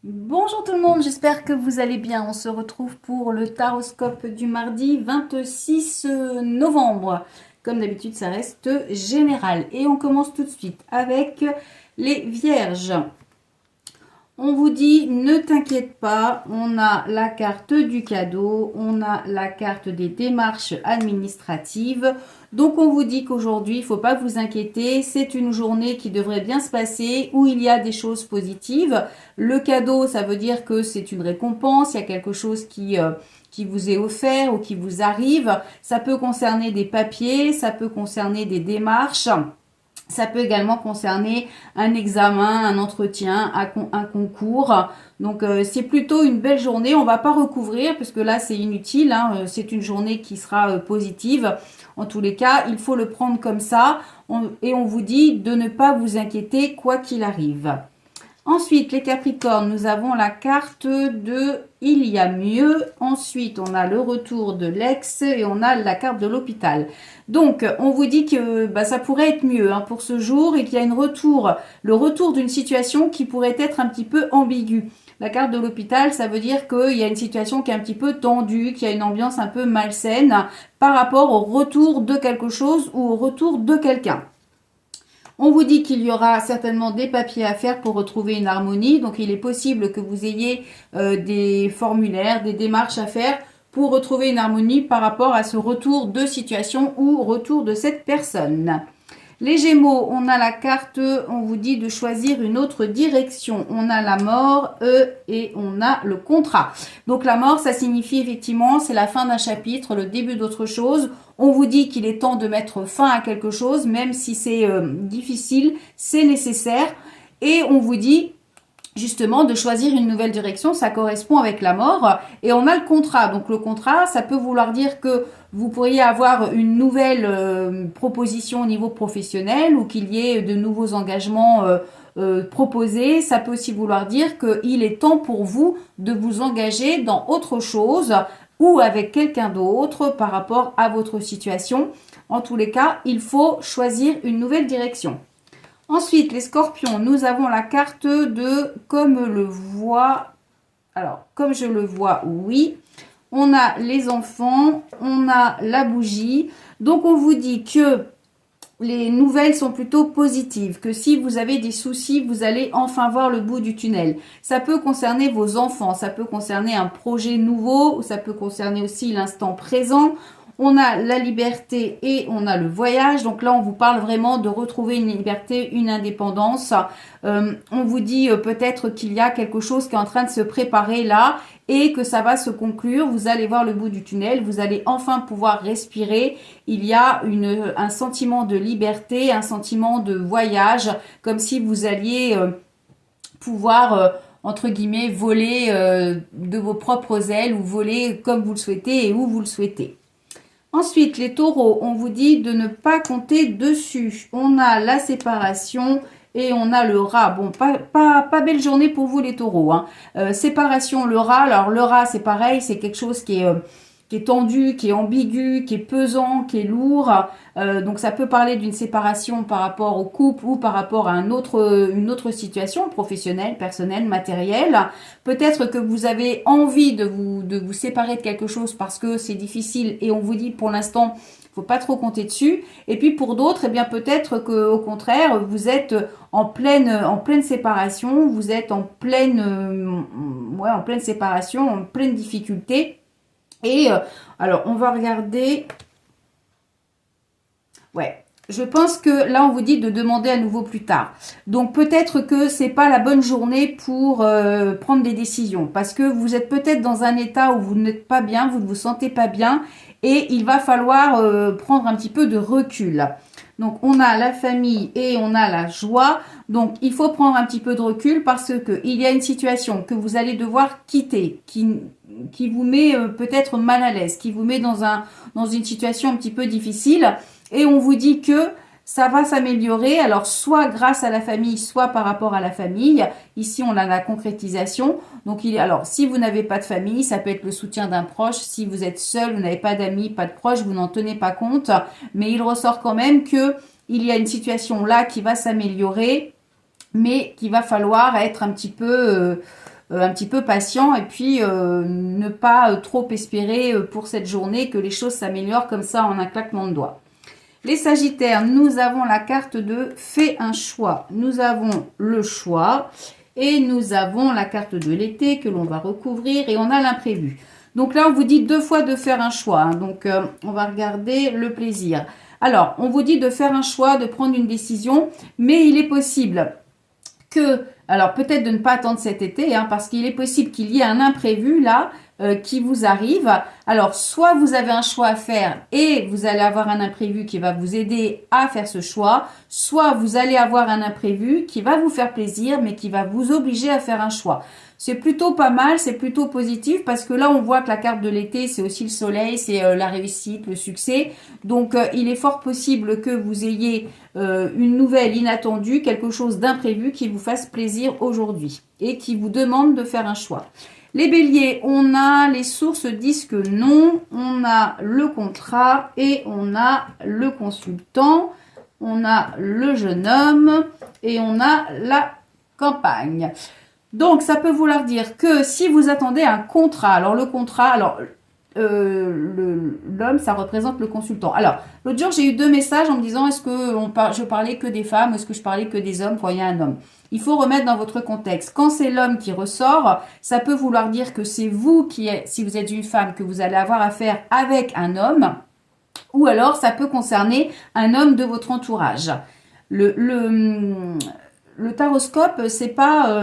Bonjour tout le monde, j'espère que vous allez bien. On se retrouve pour le taroscope du mardi 26 novembre. Comme d'habitude, ça reste général. Et on commence tout de suite avec les vierges. On vous dit, ne t'inquiète pas, on a la carte du cadeau, on a la carte des démarches administratives. Donc on vous dit qu'aujourd'hui, il ne faut pas vous inquiéter, c'est une journée qui devrait bien se passer, où il y a des choses positives. Le cadeau, ça veut dire que c'est une récompense, il y a quelque chose qui vous est offert ou qui vous arrive. Ça peut concerner des papiers, ça peut concerner des démarches. Ça peut également concerner un examen, un entretien, un concours. Donc c'est plutôt une belle journée. On ne va pas recouvrir parce que là c'est inutile. C'est une journée qui sera positive. En tous les cas, il faut le prendre comme ça. Et on vous dit de ne pas vous inquiéter quoi qu'il arrive. Ensuite, les Capricornes, nous avons la carte de il y a mieux. Ensuite, on a le retour de l'ex et on a la carte de l'hôpital. Donc, on vous dit que ça pourrait être mieux pour ce jour et qu'il y a le retour d'une situation qui pourrait être un petit peu ambiguë. La carte de l'hôpital, ça veut dire qu'il y a une situation qui est un petit peu tendue, qu'il y a une ambiance un peu malsaine par rapport au retour de quelque chose ou au retour de quelqu'un. On vous dit qu'il y aura certainement des papiers à faire pour retrouver une harmonie. Donc, il est possible que vous ayez des formulaires, des démarches à faire pour retrouver une harmonie par rapport à ce retour de situation ou retour de cette personne. Les Gémeaux, on a la carte, on vous dit de choisir une autre direction. On a la mort, et on a le contrat. Donc la mort, ça signifie effectivement, c'est la fin d'un chapitre, le début d'autre chose. On vous dit qu'il est temps de mettre fin à quelque chose, même si c'est difficile, c'est nécessaire. Et on vous dit justement de choisir une nouvelle direction, ça correspond avec la mort. Et on a le contrat. Donc le contrat, ça peut vouloir dire que vous pourriez avoir une nouvelle proposition au niveau professionnel ou qu'il y ait de nouveaux engagements proposés. Ça peut aussi vouloir dire qu'il est temps pour vous de vous engager dans autre chose ou avec quelqu'un d'autre par rapport à votre situation. En tous les cas, il faut choisir une nouvelle direction. Ensuite, les scorpions, nous avons la carte de comme le voit. Alors, comme je le vois, oui. On a les enfants, on a la bougie. Donc, on vous dit que les nouvelles sont plutôt positives, que si vous avez des soucis, vous allez enfin voir le bout du tunnel. Ça peut concerner vos enfants, ça peut concerner un projet nouveau, ça peut concerner aussi l'instant présent. On a la liberté et on a le voyage. Donc là, on vous parle vraiment de retrouver une liberté, une indépendance. On vous dit peut-être qu'il y a quelque chose qui est en train de se préparer là et que ça va se conclure. Vous allez voir le bout du tunnel. Vous allez enfin pouvoir respirer. Il y a un sentiment de liberté, un sentiment de voyage, comme si vous alliez pouvoir entre guillemets, voler de vos propres ailes ou voler comme vous le souhaitez et où vous le souhaitez. Ensuite, les taureaux, on vous dit de ne pas compter dessus. On a la séparation et on a le rat. Bon, pas belle journée pour vous les taureaux. Séparation, le rat. Alors le rat, c'est pareil, c'est quelque chose qui est tendu, qui est ambigu, qui est pesant, qui est lourd. Donc ça peut parler d'une séparation par rapport au couple ou par rapport à une autre situation professionnelle, personnelle, matérielle. Peut-être que vous avez envie de vous séparer de quelque chose parce que c'est difficile et on vous dit pour l'instant, il ne faut pas trop compter dessus. Et puis pour d'autres, eh bien peut-être qu'au contraire, vous êtes en pleine séparation, vous êtes en pleine séparation, en pleine difficulté. Et alors, on va regarder. Ouais, je pense que là, on vous dit de demander à nouveau plus tard. Donc, peut-être que c'est pas la bonne journée pour prendre des décisions. Parce que vous êtes peut-être dans un état où vous n'êtes pas bien, vous ne vous sentez pas bien. Et il va falloir prendre un petit peu de recul. Donc, on a la famille et on a la joie. Donc, il faut prendre un petit peu de recul parce que il y a une situation que vous allez devoir quitter, qui vous met peut-être mal à l'aise, qui vous met dans une situation un petit peu difficile. Et on vous dit que ça va s'améliorer, alors soit grâce à la famille, soit par rapport à la famille. Ici, on a la concrétisation. Donc, alors, si vous n'avez pas de famille, ça peut être le soutien d'un proche. Si vous êtes seul, vous n'avez pas d'amis, pas de proches, vous n'en tenez pas compte. Mais il ressort quand même qu'il y a une situation là qui va s'améliorer, mais qu'il va falloir être un petit peu un petit peu patient et puis ne pas trop espérer pour cette journée que les choses s'améliorent comme ça en un claquement de doigts. Les Sagittaires, nous avons la carte de fais un choix. Nous avons le choix et nous avons la carte de l'été que l'on va recouvrir et on a l'imprévu. Donc là, on vous dit 2 fois de faire un choix. Hein. Donc, on va regarder le plaisir. Alors, on vous dit de faire un choix, de prendre une décision, mais il est possible que, alors peut-être de ne pas attendre cet été, hein, parce qu'il est possible qu'il y ait un imprévu là, qui vous arrive. Alors, soit vous avez un choix à faire et vous allez avoir un imprévu qui va vous aider à faire ce choix, soit vous allez avoir un imprévu qui va vous faire plaisir, mais qui va vous obliger à faire un choix. C'est plutôt pas mal, c'est plutôt positif parce que là, on voit que la carte de l'été, c'est aussi le soleil, c'est la réussite, le succès. Donc, il est fort possible que vous ayez une nouvelle inattendue, quelque chose d'imprévu qui vous fasse plaisir aujourd'hui et qui vous demande de faire un choix. Les béliers, on a les sources disent que non, on a le contrat et on a le consultant, on a le jeune homme et on a la campagne. Donc, ça peut vouloir dire que si vous attendez un contrat, alors le contrat, alors l'homme, ça représente le consultant. Alors, l'autre jour, j'ai eu 2 messages en me disant est-ce que je parlais que des femmes ou est-ce que je parlais que des hommes quand il y a un homme. Il faut remettre dans votre contexte. Quand c'est l'homme qui ressort, ça peut vouloir dire que c'est vous qui, si vous êtes une femme, que vous allez avoir affaire avec un homme, ou alors ça peut concerner un homme de votre entourage. Le taroscope, c'est pas,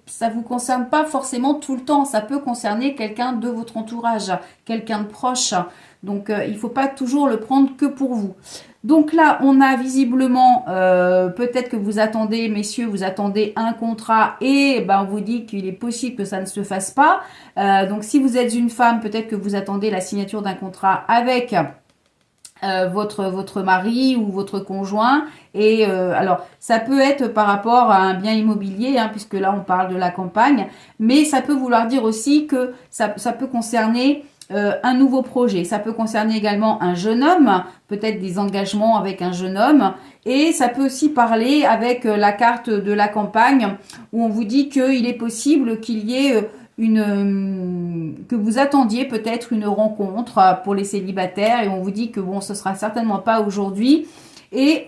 ça vous concerne pas forcément tout le temps. Ça peut concerner quelqu'un de votre entourage, quelqu'un de proche. Donc, il faut pas toujours le prendre que pour vous. Donc là, on a visiblement, peut-être que vous attendez, messieurs, vous attendez un contrat et ben, on vous dit qu'il est possible que ça ne se fasse pas. Donc, si vous êtes une femme, peut-être que vous attendez la signature d'un contrat avec votre mari ou votre conjoint. Et alors, ça peut être par rapport à un bien immobilier, hein, puisque là, on parle de la campagne. Mais ça peut vouloir dire aussi que ça peut concerner un nouveau projet. Ça peut concerner également un jeune homme, peut-être des engagements avec un jeune homme. Et ça peut aussi parler avec la carte de la campagne, où on vous dit qu'il est possible qu'il y ait que vous attendiez peut-être une rencontre pour les célibataires et on vous dit que bon, ce sera certainement pas aujourd'hui. Et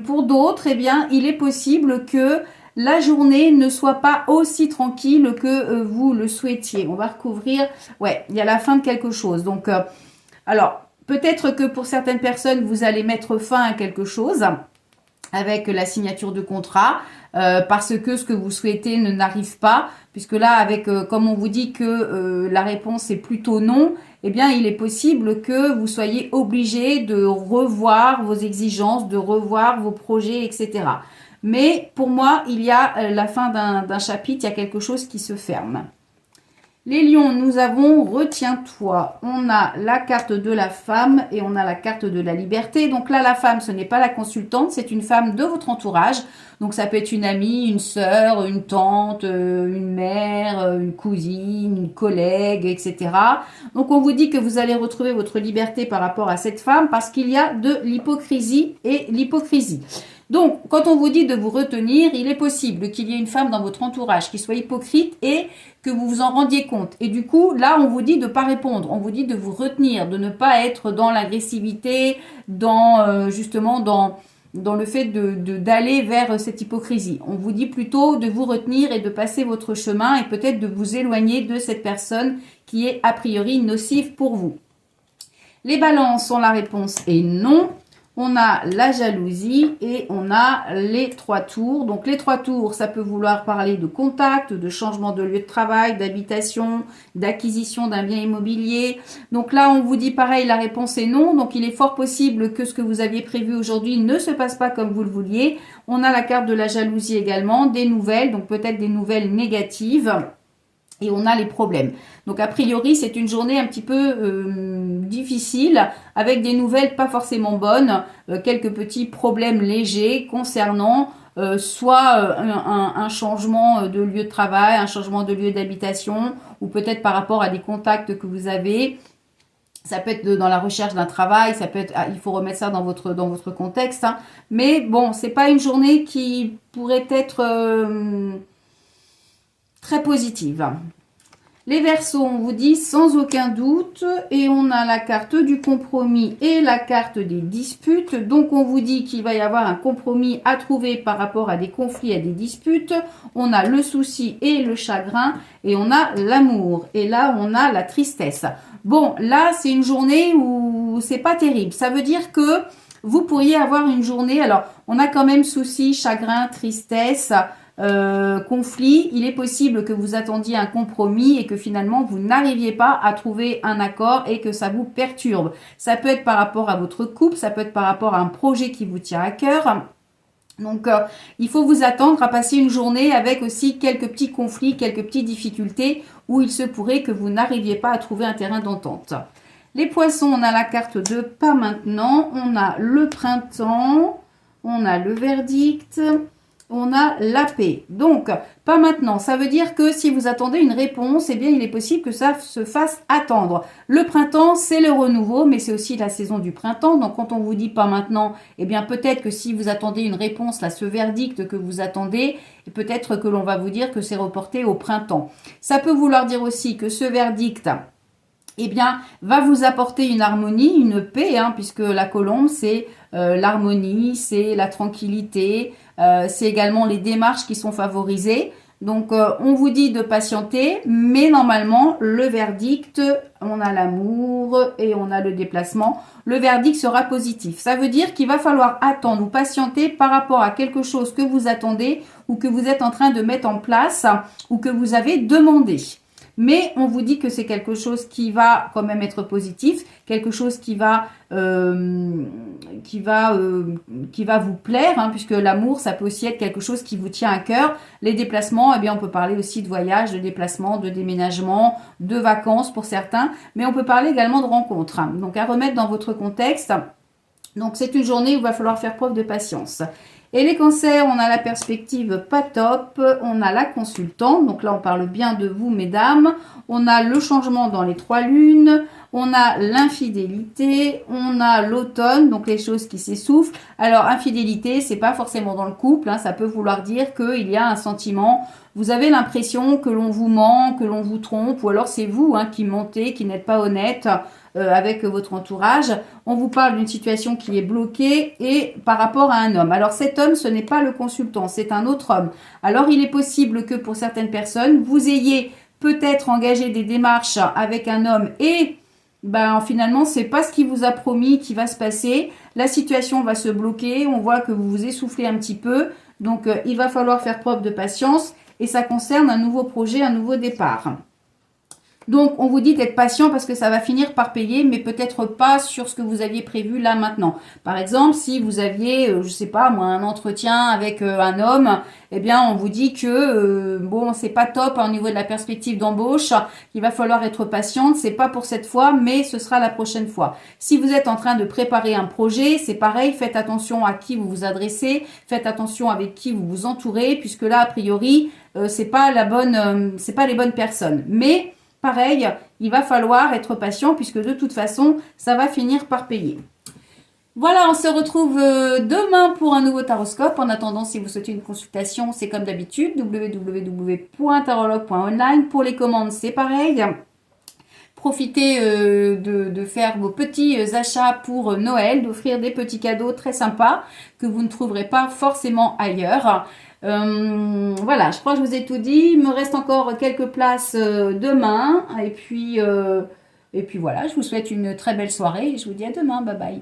pour d'autres, eh bien, il est possible que la journée ne soit pas aussi tranquille que vous le souhaitiez. On va recouvrir, ouais, il y a la fin de quelque chose. Donc, alors, peut-être que pour certaines personnes, vous allez mettre fin à quelque chose avec la signature de contrat, parce que ce que vous souhaitez n'arrive pas, puisque là, avec comme on vous dit que la réponse est plutôt non, eh bien, il est possible que vous soyez obligé de revoir vos exigences, de revoir vos projets, etc. Mais pour moi, il y a la fin d'un chapitre, il y a quelque chose qui se ferme. Les lions, nous avons retiens-toi. On a la carte de la femme et on a la carte de la liberté. Donc là, la femme, ce n'est pas la consultante, c'est une femme de votre entourage. Donc ça peut être une amie, une sœur, une tante, une mère, une cousine, une collègue, etc. Donc on vous dit que vous allez retrouver votre liberté par rapport à cette femme parce qu'il y a de l'hypocrisie et l'hypocrisie. Donc, quand on vous dit de vous retenir, il est possible qu'il y ait une femme dans votre entourage qui soit hypocrite et que vous vous en rendiez compte. Et du coup, là, on vous dit de ne pas répondre. On vous dit de vous retenir, de ne pas être dans l'agressivité, justement dans le fait d'aller vers cette hypocrisie. On vous dit plutôt de vous retenir et de passer votre chemin et peut-être de vous éloigner de cette personne qui est a priori nocive pour vous. Les balances, la réponse est non. On a la jalousie et on a les 3 tours. Donc les 3 tours, ça peut vouloir parler de contact, de changement de lieu de travail, d'habitation, d'acquisition d'un bien immobilier. Donc là, on vous dit pareil, la réponse est non. Donc il est fort possible que ce que vous aviez prévu aujourd'hui ne se passe pas comme vous le vouliez. On a la carte de la jalousie également, des nouvelles, donc peut-être des nouvelles négatives. Et on a les problèmes. Donc, a priori, c'est une journée un petit peu difficile, avec des nouvelles pas forcément bonnes, quelques petits problèmes légers concernant soit un changement de lieu de travail, un changement de lieu d'habitation, ou peut-être par rapport à des contacts que vous avez. Ça peut être dans la recherche d'un travail, ça peut être, il faut remettre ça dans votre contexte. Hein. Mais bon, c'est pas une journée qui pourrait être très positive. Les Verseaux, on vous dit sans aucun doute, et on a la carte du compromis et la carte des disputes. Donc on vous dit qu'il va y avoir un compromis à trouver par rapport à des conflits, à des disputes. On a le souci et le chagrin, et on a l'amour. Et là, on a la tristesse. Bon, là, c'est une journée où c'est pas terrible. Ça veut dire que vous pourriez avoir une journée, alors on a quand même souci, chagrin, tristesse, conflit. Il est possible que vous attendiez un compromis et que finalement vous n'arriviez pas à trouver un accord et que ça vous perturbe. Ça peut être par rapport à votre couple, ça peut être par rapport à un projet qui vous tient à cœur. Donc, il faut vous attendre à passer une journée avec aussi quelques petits conflits, quelques petites difficultés où il se pourrait que vous n'arriviez pas à trouver un terrain d'entente. Les poissons, on a la carte de pas maintenant, on a le printemps, on a le verdict, on a la paix. Donc, pas maintenant. Ça veut dire que si vous attendez une réponse, eh bien, il est possible que ça se fasse attendre. Le printemps, c'est le renouveau, mais c'est aussi la saison du printemps. Donc, quand on vous dit pas maintenant, eh bien, peut-être que si vous attendez une réponse, là, ce verdict que vous attendez, peut-être que l'on va vous dire que c'est reporté au printemps. Ça peut vouloir dire aussi que ce verdict, eh bien, va vous apporter une harmonie, une paix, hein, puisque la colombe, c'est l'harmonie, c'est la tranquillité, c'est également les démarches qui sont favorisées. Donc, on vous dit de patienter, mais normalement, le verdict, on a l'amour et on a le déplacement. Le verdict sera positif. Ça veut dire qu'il va falloir attendre ou patienter par rapport à quelque chose que vous attendez ou que vous êtes en train de mettre en place ou que vous avez demandé. Mais on vous dit que c'est quelque chose qui va quand même être positif, quelque chose qui va vous plaire, hein, puisque l'amour, ça peut aussi être quelque chose qui vous tient à cœur. Les déplacements, eh bien, on peut parler aussi de voyage, de déplacement, de déménagement, de vacances pour certains, mais on peut parler également de rencontres. Hein. Donc, à remettre dans votre contexte. Donc, c'est une journée où il va falloir faire preuve de patience. Et les cancers, on a la perspective pas top, on a la consultante, donc là on parle bien de vous mesdames, on a le changement dans les 3 lunes, on a l'infidélité, on a l'automne, donc les choses qui s'essoufflent. Alors infidélité, c'est pas forcément dans le couple, hein, ça peut vouloir dire qu'il y a un sentiment, vous avez l'impression que l'on vous ment, que l'on vous trompe, ou alors c'est vous hein, qui mentez, qui n'êtes pas honnête avec votre entourage. On vous parle d'une situation qui est bloquée et par rapport à un homme. Alors cet homme, ce n'est pas le consultant, c'est un autre homme. Alors il est possible que pour certaines personnes, vous ayez peut-être engagé des démarches avec un homme et ben, finalement, c'est pas ce qu'il vous a promis qui va se passer. La situation va se bloquer, on voit que vous vous essoufflez un petit peu. Donc il va falloir faire preuve de patience et ça concerne un nouveau projet, un nouveau départ. Donc, on vous dit d'être patient parce que ça va finir par payer, mais peut-être pas sur ce que vous aviez prévu là maintenant. Par exemple, si vous aviez, je sais pas moi, un entretien avec un homme, eh bien, on vous dit que bon, c'est pas top au niveau de la perspective d'embauche, qu'il va falloir être patiente. C'est pas pour cette fois, mais ce sera la prochaine fois. Si vous êtes en train de préparer un projet, c'est pareil. Faites attention à qui vous vous adressez, faites attention avec qui vous vous entourez, puisque là, a priori, c'est pas les bonnes personnes. Mais pareil, il va falloir être patient puisque de toute façon, ça va finir par payer. Voilà, on se retrouve demain pour un nouveau taroscope. En attendant, si vous souhaitez une consultation, c'est comme d'habitude, www.tarologue.online. Pour les commandes, c'est pareil. Profitez de faire vos petits achats pour Noël, d'offrir des petits cadeaux très sympas que vous ne trouverez pas forcément ailleurs. Voilà, je crois que je vous ai tout dit. Il me reste encore quelques places demain. Et puis voilà, je vous souhaite une très belle soirée et je vous dis à demain. Bye bye.